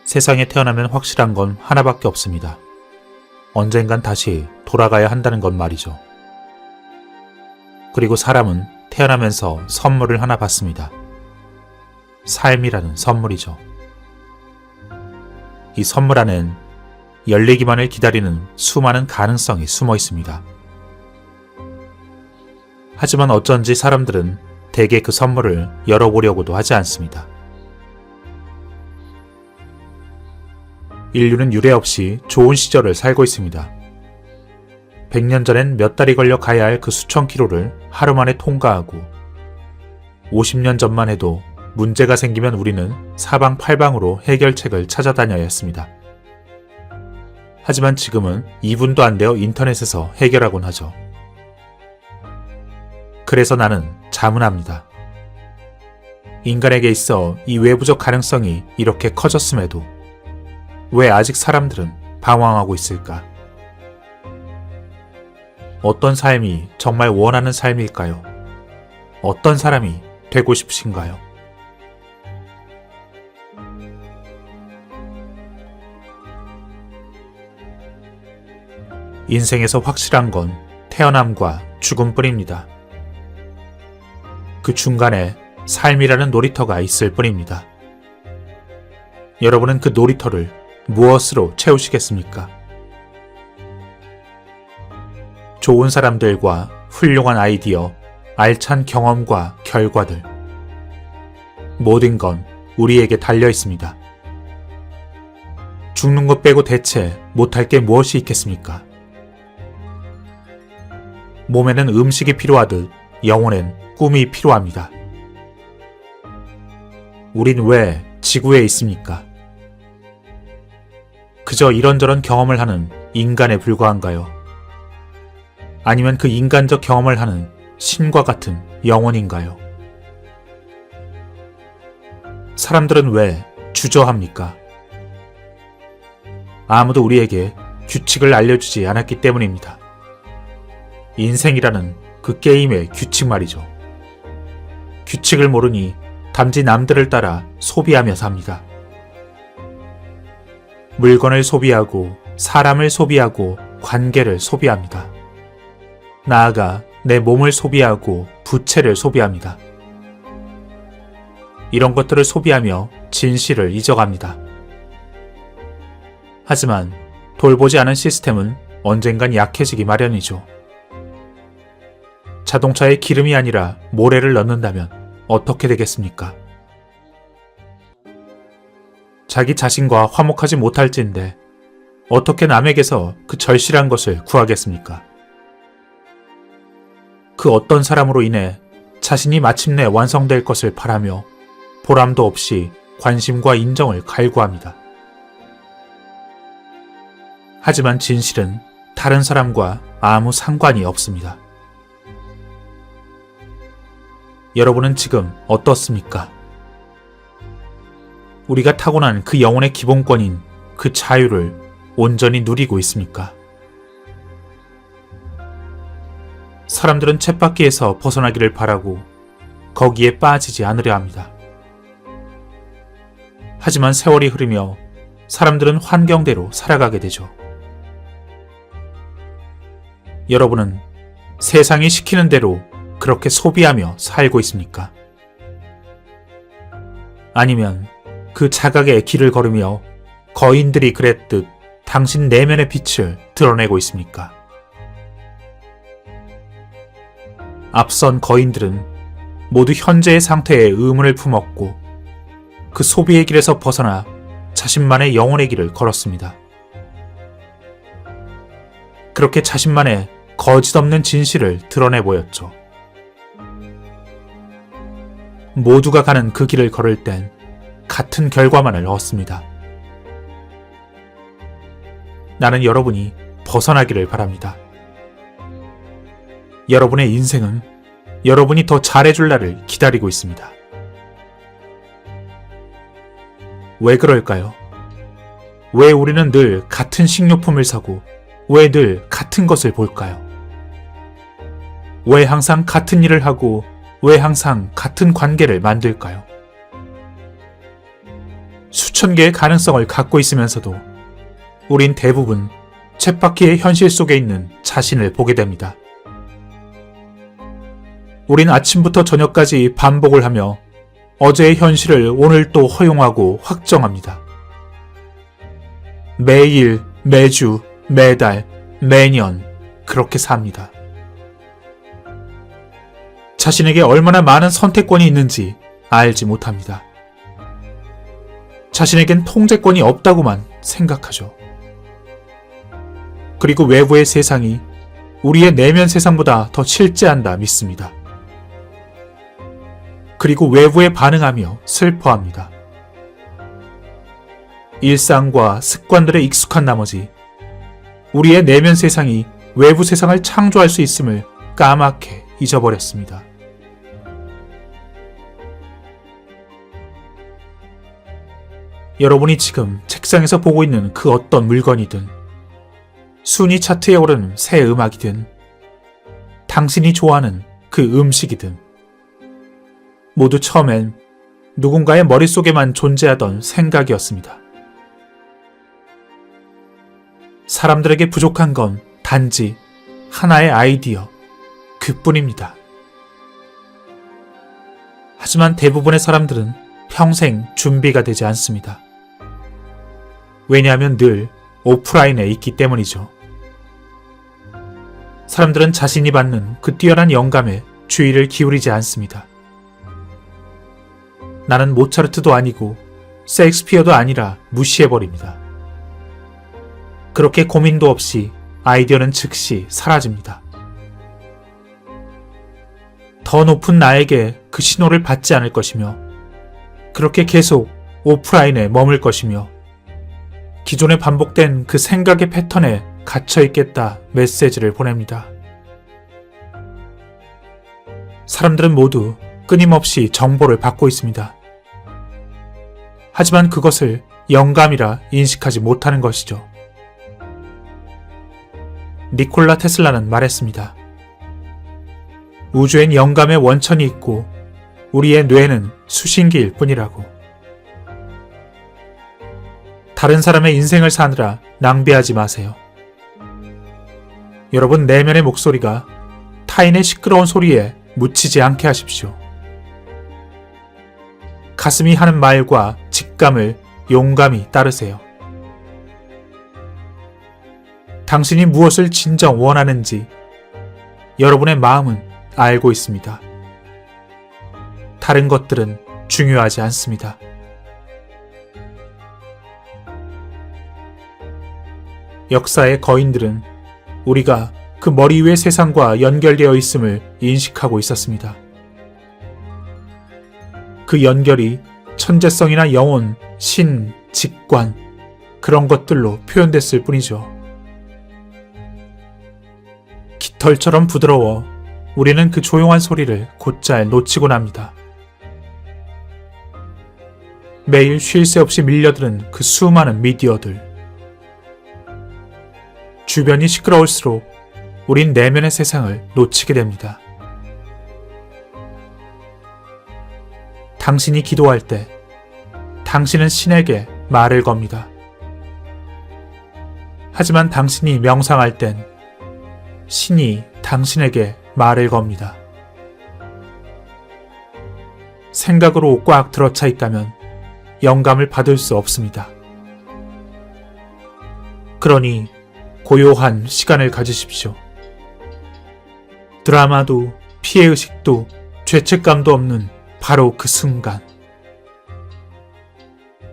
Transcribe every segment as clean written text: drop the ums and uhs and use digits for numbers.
세상에 태어나면 확실한 건 하나밖에 없습니다. 언젠간 다시 돌아가야 한다는 것 말이죠. 그리고 사람은 태어나면서 선물을 하나 받습니다. 삶이라는 선물이죠. 이 선물 안엔 열리기만을 기다리는 수많은 가능성이 숨어 있습니다. 하지만 어쩐지 사람들은 대개 그 선물을 열어보려고도 하지 않습니다. 인류는 유례 없이 좋은 시절을 살고 있습니다. 100년 전엔 몇 달이 걸려 가야 할 그 수천 킬로를 하루 만에 통과하고 50년 전만 해도 문제가 생기면 우리는 사방팔방으로 해결책을 찾아다녀야 했습니다. 하지만 지금은 2분도 안 되어 인터넷에서 해결하곤 하죠. 그래서 나는 자문합니다. 인간에게 있어 이 외부적 가능성이 이렇게 커졌음에도 왜 아직 사람들은 방황하고 있을까? 어떤 삶이 정말 원하는 삶일까요? 어떤 사람이 되고 싶으신가요? 인생에서 확실한 건 태어남과 죽음뿐입니다. 그 중간에 삶이라는 놀이터가 있을 뿐입니다. 여러분은 그 놀이터를 무엇으로 채우시겠습니까? 좋은 사람들과 훌륭한 아이디어, 알찬 경험과 결과들. 모든 건 우리에게 달려 있습니다. 죽는 것 빼고 대체 못할 게 무엇이 있겠습니까? 몸에는 음식이 필요하듯 영혼엔 꿈이 필요합니다. 우린 왜 지구에 있습니까? 그저 이런저런 경험을 하는 인간에 불과한가요? 아니면 그 인간적 경험을 하는 신과 같은 영혼인가요? 사람들은 왜 주저합니까? 아무도 우리에게 규칙을 알려주지 않았기 때문입니다. 인생이라는 그 게임의 규칙 말이죠. 규칙을 모르니 단지 남들을 따라 소비하며 삽니다. 물건을 소비하고 사람을 소비하고 관계를 소비합니다. 나아가 내 몸을 소비하고 부채를 소비합니다. 이런 것들을 소비하며 진실을 잊어갑니다. 하지만 돌보지 않은 시스템은 언젠간 약해지기 마련이죠. 자동차에 기름이 아니라 모래를 넣는다면 어떻게 되겠습니까? 자기 자신과 화목하지 못할진데 어떻게 남에게서 그 절실한 것을 구하겠습니까? 그 어떤 사람으로 인해 자신이 마침내 완성될 것을 바라며 보람도 없이 관심과 인정을 갈구합니다. 하지만 진실은 다른 사람과 아무 상관이 없습니다. 여러분은 지금 어떻습니까? 우리가 타고난 그 영혼의 기본권인 그 자유를 온전히 누리고 있습니까? 사람들은 쳇바퀴에서 벗어나기를 바라고 거기에 빠지지 않으려 합니다. 하지만 세월이 흐르며 사람들은 환경대로 살아가게 되죠. 여러분은 세상이 시키는 대로 그렇게 소비하며 살고 있습니까? 아니면 그 자각의 길을 걸으며 거인들이 그랬듯 당신 내면의 빛을 드러내고 있습니까? 앞선 거인들은 모두 현재의 상태에 의문을 품었고 그 소비의 길에서 벗어나 자신만의 영혼의 길을 걸었습니다. 그렇게 자신만의 거짓없는 진실을 드러내 보였죠. 모두가 가는 그 길을 걸을 땐 같은 결과만을 얻습니다. 나는 여러분이 벗어나기를 바랍니다. 여러분의 인생은 여러분이 더 잘해줄 날을 기다리고 있습니다. 왜 그럴까요? 왜 우리는 늘 같은 식료품을 사고 왜 늘 같은 것을 볼까요? 왜 항상 같은 일을 하고 왜 항상 같은 관계를 만들까요? 수천 개의 가능성을 갖고 있으면서도 우린 대부분 쳇바퀴의 현실 속에 있는 자신을 보게 됩니다. 우린 아침부터 저녁까지 반복을 하며 어제의 현실을 오늘 또 허용하고 확정합니다. 매일, 매주, 매달, 매년 그렇게 삽니다. 자신에게 얼마나 많은 선택권이 있는지 알지 못합니다. 자신에겐 통제권이 없다고만 생각하죠. 그리고 외부의 세상이 우리의 내면 세상보다 더 실제한다 믿습니다. 그리고 외부에 반응하며 슬퍼합니다. 일상과 습관들에 익숙한 나머지 우리의 내면 세상이 외부 세상을 창조할 수 있음을 까맣게 잊어버렸습니다. 여러분이 지금 책상에서 보고 있는 그 어떤 물건이든 순위 차트에 오르는 새 음악이든 당신이 좋아하는 그 음식이든 모두 처음엔 누군가의 머릿속에만 존재하던 생각이었습니다. 사람들에게 부족한 건 단지 하나의 아이디어 그뿐입니다. 하지만 대부분의 사람들은 평생 준비가 되지 않습니다. 왜냐하면 늘 오프라인에 있기 때문이죠. 사람들은 자신이 받는 그 뛰어난 영감에 주의를 기울이지 않습니다. 나는 모차르트도 아니고 셰익스피어도 아니라 무시해버립니다. 그렇게 고민도 없이 아이디어는 즉시 사라집니다. 더 높은 나에게 그 신호를 받지 않을 것이며 그렇게 계속 오프라인에 머물 것이며 기존에 반복된 그 생각의 패턴에 갇혀있겠다 메시지를 보냅니다. 사람들은 모두 끊임없이 정보를 받고 있습니다. 하지만 그것을 영감이라 인식하지 못하는 것이죠. 니콜라 테슬라는 말했습니다. 우주엔 영감의 원천이 있고 우리의 뇌는 수신기일 뿐이라고. 다른 사람의 인생을 사느라 낭비하지 마세요. 여러분 내면의 목소리가 타인의 시끄러운 소리에 묻히지 않게 하십시오. 가슴이 하는 말과 직감을 용감히 따르세요. 당신이 무엇을 진정 원하는지 여러분의 마음은 알고 있습니다. 다른 것들은 중요하지 않습니다. 역사의 거인들은 우리가 그 머리 위의 세상과 연결되어 있음을 인식하고 있었습니다. 그 연결이 천재성이나 영혼, 신, 직관 그런 것들로 표현됐을 뿐이죠. 깃털처럼 부드러워 우리는 그 조용한 소리를 곧잘 놓치곤 합니다. 매일 쉴 새 없이 밀려드는 그 수많은 미디어들. 주변이 시끄러울수록 우린 내면의 세상을 놓치게 됩니다. 당신이 기도할 때 당신은 신에게 말을 겁니다. 하지만 당신이 명상할 땐 신이 당신에게 말을 겁니다. 생각으로 꽉 들어차 있다면 영감을 받을 수 없습니다. 그러니 고요한 시간을 가지십시오. 드라마도 피해의식도 죄책감도 없는 바로 그 순간.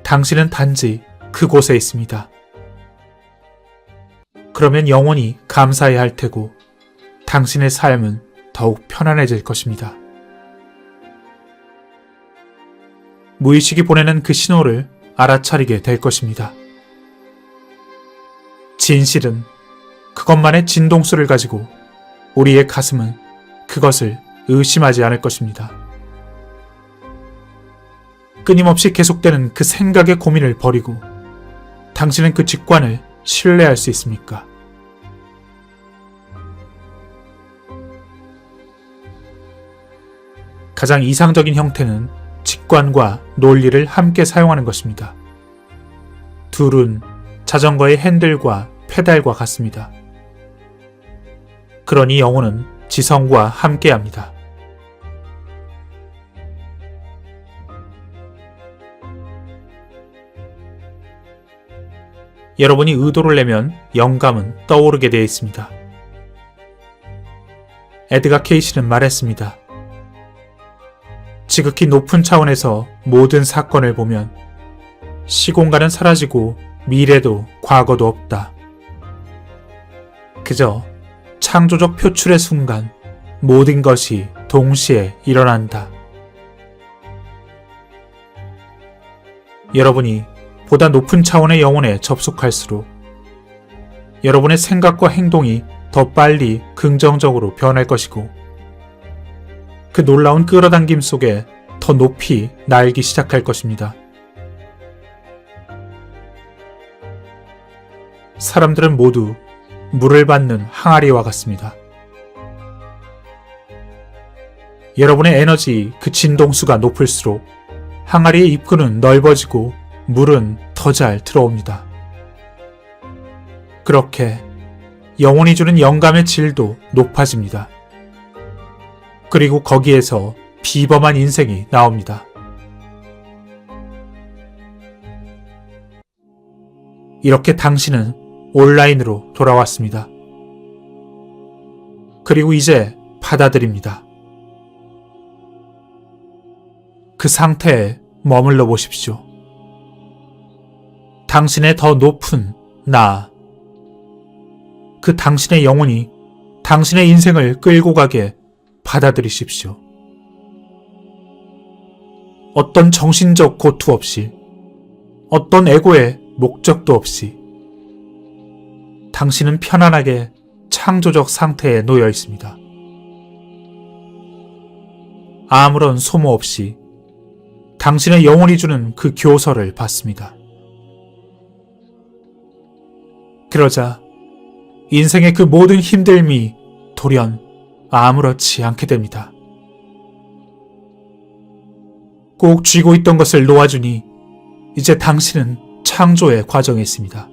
당신은 단지 그곳에 있습니다. 그러면 영원히 감사해야 할 테고 당신의 삶은 더욱 편안해질 것입니다. 무의식이 보내는 그 신호를 알아차리게 될 것입니다. 진실은 그것만의 진동수를 가지고 우리의 가슴은 그것을 의심하지 않을 것입니다. 끊임없이 계속되는 그 생각의 고민을 버리고 당신은 그 직관을 신뢰할 수 있습니까? 가장 이상적인 형태는 직관과 논리를 함께 사용하는 것입니다. 둘은 자전거의 핸들과 페달과 같습니다. 그러니 영혼은 지성과 함께합니다. 여러분이 의도를 내면 영감은 떠오르게 되어 있습니다. 에드가 케이시는 말했습니다. 지극히 높은 차원에서 모든 사건을 보면 시공간은 사라지고 미래도 과거도 없다. 그저 창조적 표출의 순간 모든 것이 동시에 일어난다. 여러분이 보다 높은 차원의 영혼에 접속할수록 여러분의 생각과 행동이 더 빨리 긍정적으로 변할 것이고 그 놀라운 끌어당김 속에 더 높이 날기 시작할 것입니다. 사람들은 모두 물을 받는 항아리와 같습니다. 여러분의 에너지 그 진동수가 높을수록 항아리의 입구는 넓어지고 물은 더 잘 들어옵니다. 그렇게 영혼이 주는 영감의 질도 높아집니다. 그리고 거기에서 비범한 인생이 나옵니다. 이렇게 당신은 온라인으로 돌아왔습니다. 그리고 이제 받아들입니다. 그 상태에 머물러 보십시오. 당신의 더 높은 나, 그 당신의 영혼이 당신의 인생을 끌고 가게 받아들이십시오. 어떤 정신적 고투 없이, 어떤 에고의 목적도 없이 당신은 편안하게 창조적 상태에 놓여 있습니다. 아무런 소모 없이 당신의 영혼이 주는 그 교서를 받습니다. 그러자 인생의 그 모든 힘듦이 돌연 아무렇지 않게 됩니다. 꼭 쥐고 있던 것을 놓아주니 이제 당신은 창조의 과정에 있습니다.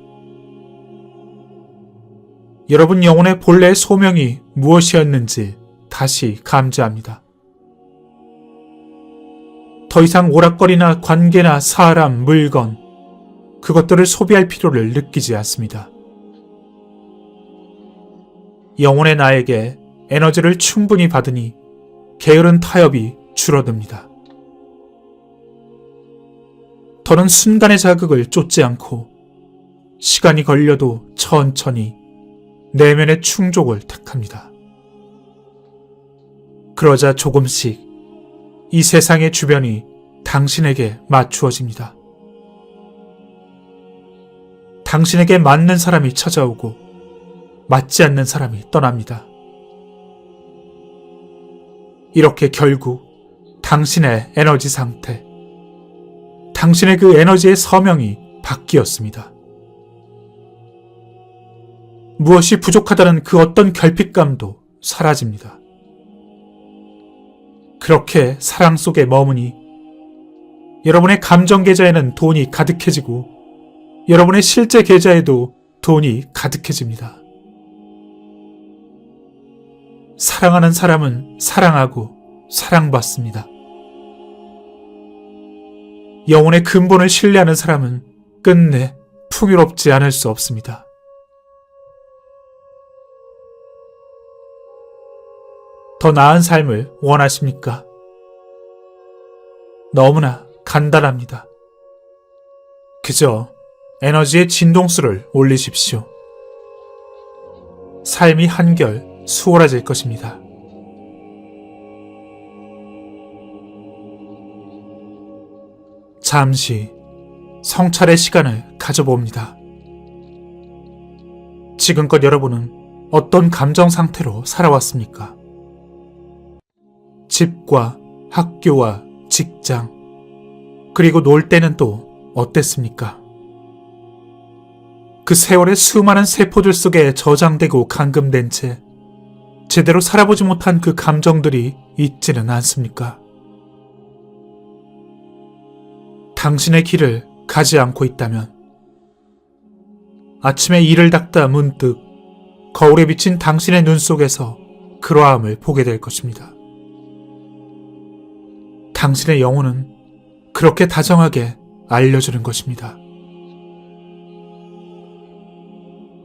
여러분 영혼의 본래의 소명이 무엇이었는지 다시 감지합니다. 더 이상 오락거리나 관계나 사람, 물건, 그것들을 소비할 필요를 느끼지 않습니다. 영혼의 나에게 에너지를 충분히 받으니 게으른 타협이 줄어듭니다. 더는 순간의 자극을 쫓지 않고 시간이 걸려도 천천히 내면의 충족을 택합니다. 그러자 조금씩 이 세상의 주변이 당신에게 맞추어집니다. 당신에게 맞는 사람이 찾아오고 맞지 않는 사람이 떠납니다. 이렇게 결국 당신의 에너지 상태, 당신의 그 에너지의 서명이 바뀌었습니다. 무엇이 부족하다는 그 어떤 결핍감도 사라집니다. 그렇게 사랑 속에 머무니 여러분의 감정 계좌에는 돈이 가득해지고 여러분의 실제 계좌에도 돈이 가득해집니다. 사랑하는 사람은 사랑하고 사랑받습니다. 영혼의 근본을 신뢰하는 사람은 끝내 풍요롭지 않을 수 없습니다. 더 나은 삶을 원하십니까? 너무나 간단합니다. 그저 에너지의 진동수를 올리십시오. 삶이 한결 수월해질 것입니다. 잠시 성찰의 시간을 가져봅니다. 지금껏 여러분은 어떤 감정 상태로 살아왔습니까? 집과 학교와 직장, 그리고 놀 때는 또 어땠습니까? 그 세월의 수많은 세포들 속에 저장되고 감금된 채 제대로 살아보지 못한 그 감정들이 있지는 않습니까? 당신의 길을 가지 않고 있다면 아침에 이를 닦다 문득 거울에 비친 당신의 눈 속에서 그러함을 보게 될 것입니다. 당신의 영혼은 그렇게 다정하게 알려주는 것입니다.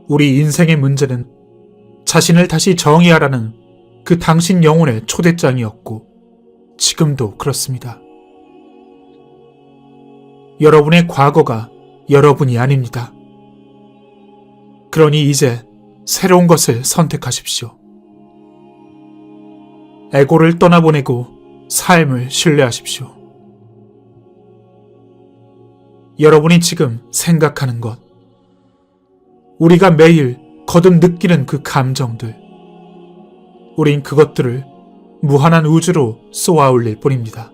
우리 인생의 문제는 자신을 다시 정의하라는 그 당신 영혼의 초대장이었고 지금도 그렇습니다. 여러분의 과거가 여러분이 아닙니다. 그러니 이제 새로운 것을 선택하십시오. 에고를 떠나보내고 삶을 신뢰하십시오. 여러분이 지금 생각하는 것, 우리가 매일 거듭 느끼는 그 감정들, 우린 그것들을 무한한 우주로 쏘아 올릴 뿐입니다.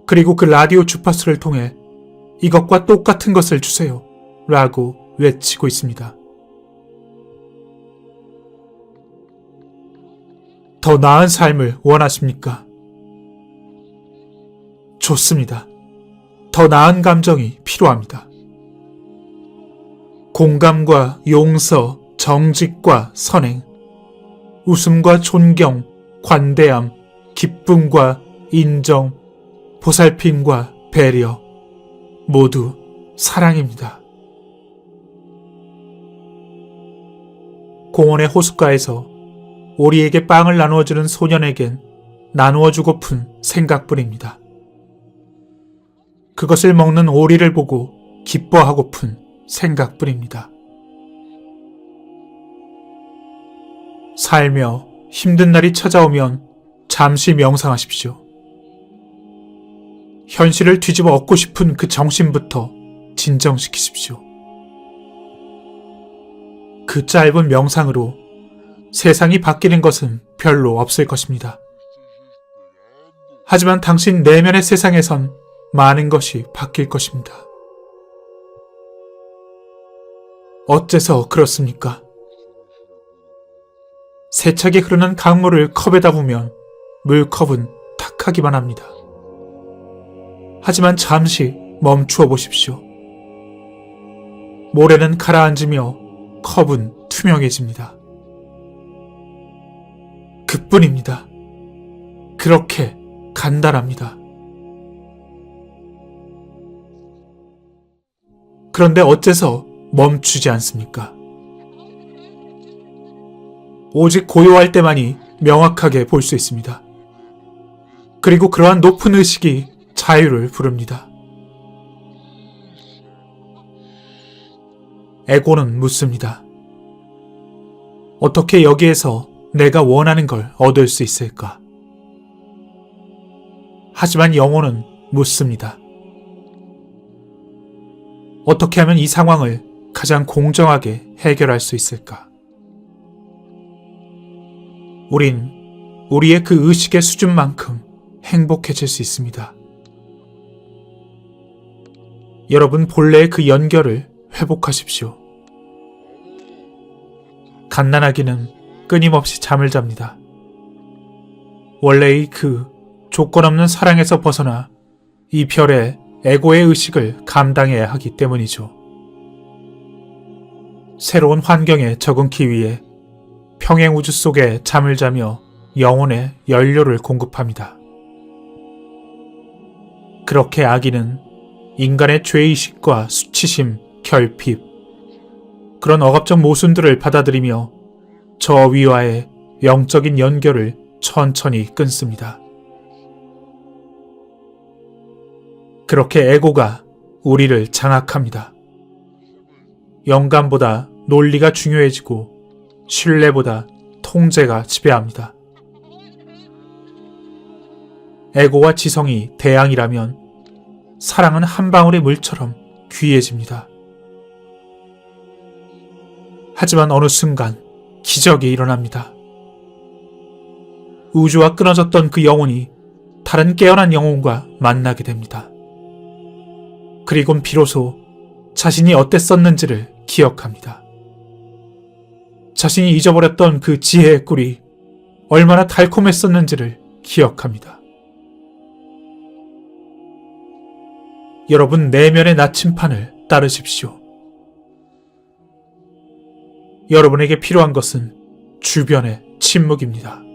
그리고 그 라디오 주파수를 통해 이것과 똑같은 것을 주세요 라고 외치고 있습니다. 더 나은 삶을 원하십니까? 좋습니다. 더 나은 감정이 필요합니다. 공감과 용서, 정직과 선행, 웃음과 존경, 관대함, 기쁨과 인정, 보살핌과 배려, 모두 사랑입니다. 공원의 호숫가에서 오리에게 빵을 나누어주는 소년에겐 나누어주고픈 생각뿐입니다. 그것을 먹는 오리를 보고 기뻐하고픈 생각뿐입니다. 살며 힘든 날이 찾아오면 잠시 명상하십시오. 현실을 뒤집어 엎고 싶은 그 정신부터 진정시키십시오. 그 짧은 명상으로 세상이 바뀌는 것은 별로 없을 것입니다. 하지만 당신 내면의 세상에선 많은 것이 바뀔 것입니다. 어째서 그렇습니까? 세차게 흐르는 강물을 컵에다 부면 물컵은 탁하기만 합니다. 하지만 잠시 멈추어 보십시오. 모래는 가라앉으며 컵은 투명해집니다. 그뿐입니다. 그렇게 간단합니다. 그런데 어째서 멈추지 않습니까? 오직 고요할 때만이 명확하게 볼 수 있습니다. 그리고 그러한 높은 의식이 자유를 부릅니다. 에고는 묻습니다. 어떻게 여기에서 내가 원하는 걸 얻을 수 있을까? 하지만 영혼은 묻습니다. 어떻게 하면 이 상황을 가장 공정하게 해결할 수 있을까? 우린 우리의 그 의식의 수준만큼 행복해질 수 있습니다. 여러분 본래의 그 연결을 회복하십시오. 갓난아기는 끊임없이 잠을 잡니다. 원래의 그 조건 없는 사랑에서 벗어나 이 별의 에고의 의식을 감당해야 하기 때문이죠. 새로운 환경에 적응기 위해 평행 우주 속에 잠을 자며 영혼의 연료를 공급합니다. 그렇게 아기는 인간의 죄의식과 수치심, 결핍, 그런 억압적 모순들을 받아들이며 저 위와의 영적인 연결을 천천히 끊습니다. 그렇게 에고가 우리를 장악합니다. 영감보다 논리가 중요해지고 신뢰보다 통제가 지배합니다. 에고와 지성이 대양이라면 사랑은 한 방울의 물처럼 귀해집니다. 하지만 어느 순간 기적이 일어납니다. 우주와 끊어졌던 그 영혼이 다른 깨어난 영혼과 만나게 됩니다. 그리곤 비로소 자신이 어땠었는지를 기억합니다. 자신이 잊어버렸던 그 지혜의 꿀이 얼마나 달콤했었는지를 기억합니다. 여러분 내면의 나침판을 따르십시오. 여러분에게 필요한 것은 주변의 침묵입니다.